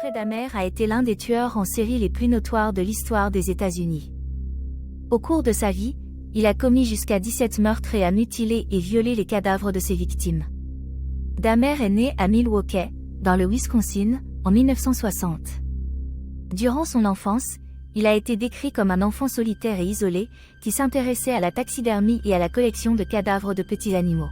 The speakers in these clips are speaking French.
Jeffrey Dahmer a été l'un des tueurs en série les plus notoires de l'histoire des États-Unis. Au cours de sa vie, il a commis jusqu'à 17 meurtres et a mutilé et violé les cadavres de ses victimes. Dahmer est né à Milwaukee, dans le Wisconsin, en 1960. Durant son enfance, il a été décrit comme un enfant solitaire et isolé, qui s'intéressait à la taxidermie et à la collection de cadavres de petits animaux.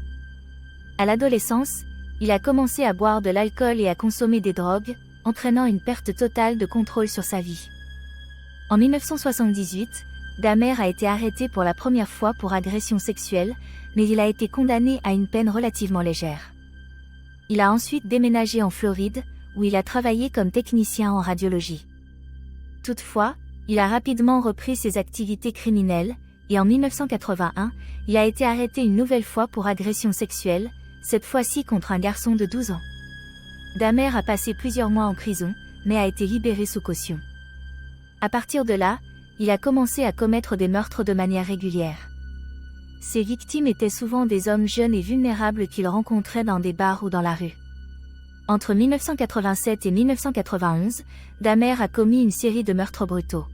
À l'adolescence, il a commencé à boire de l'alcool et à consommer des drogues, entraînant une perte totale de contrôle sur sa vie. En 1978, Dahmer a été arrêté pour la première fois pour agression sexuelle, mais il a été condamné à une peine relativement légère. Il a ensuite déménagé en Floride, où il a travaillé comme technicien en radiologie. Toutefois, il a rapidement repris ses activités criminelles, et en 1981, il a été arrêté une nouvelle fois pour agression sexuelle, cette fois-ci contre un garçon de 12 ans. Dahmer a passé plusieurs mois en prison, mais a été libéré sous caution. À partir de là, il a commencé à commettre des meurtres de manière régulière. Ses victimes étaient souvent des hommes jeunes et vulnérables qu'il rencontrait dans des bars ou dans la rue. Entre 1987 et 1991, Dahmer a commis une série de meurtres brutaux.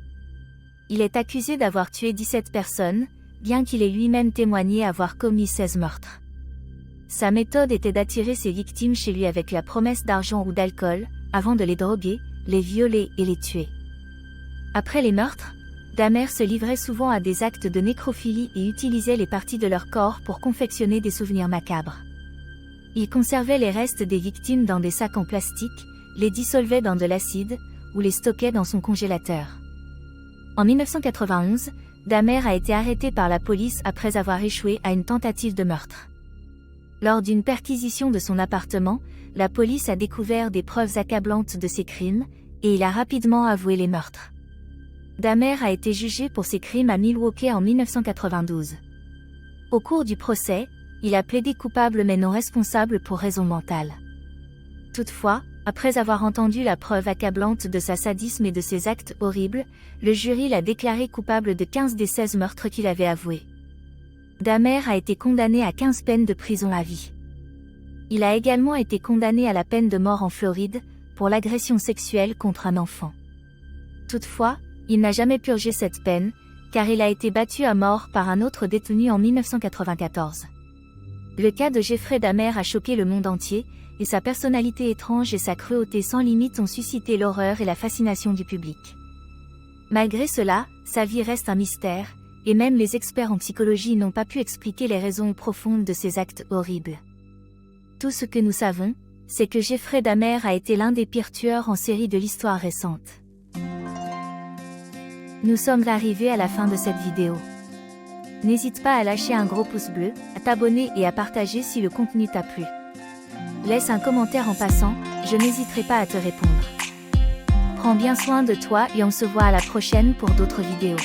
Il est accusé d'avoir tué 17 personnes, bien qu'il ait lui-même témoigné avoir commis 16 meurtres. Sa méthode était d'attirer ses victimes chez lui avec la promesse d'argent ou d'alcool, avant de les droguer, les violer et les tuer. Après les meurtres, Dahmer se livrait souvent à des actes de nécrophilie et utilisait les parties de leur corps pour confectionner des souvenirs macabres. Il conservait les restes des victimes dans des sacs en plastique, les dissolvait dans de l'acide, ou les stockait dans son congélateur. En 1991, Dahmer a été arrêté par la police après avoir échoué à une tentative de meurtre. Lors d'une perquisition de son appartement, la police a découvert des preuves accablantes de ses crimes, et il a rapidement avoué les meurtres. Dahmer a été jugé pour ses crimes à Milwaukee en 1992. Au cours du procès, il a plaidé coupable mais non responsable pour raison mentale. Toutefois, après avoir entendu la preuve accablante de sa sadisme et de ses actes horribles, le jury l'a déclaré coupable de 15 des 16 meurtres qu'il avait avoués. Dahmer a été condamné à 15 peines de prison à vie. Il a également été condamné à la peine de mort en Floride, pour l'agression sexuelle contre un enfant. Toutefois, il n'a jamais purgé cette peine, car il a été battu à mort par un autre détenu en 1994. Le cas de Jeffrey Dahmer a choqué le monde entier, et sa personnalité étrange et sa cruauté sans limite ont suscité l'horreur et la fascination du public. Malgré cela, sa vie reste un mystère, et même les experts en psychologie n'ont pas pu expliquer les raisons profondes de ces actes horribles. Tout ce que nous savons, c'est que Jeffrey Dahmer a été l'un des pires tueurs en série de l'histoire récente. Nous sommes arrivés à la fin de cette vidéo. N'hésite pas à lâcher un gros pouce bleu, à t'abonner et à partager si le contenu t'a plu. Laisse un commentaire en passant, je n'hésiterai pas à te répondre. Prends bien soin de toi et on se voit à la prochaine pour d'autres vidéos.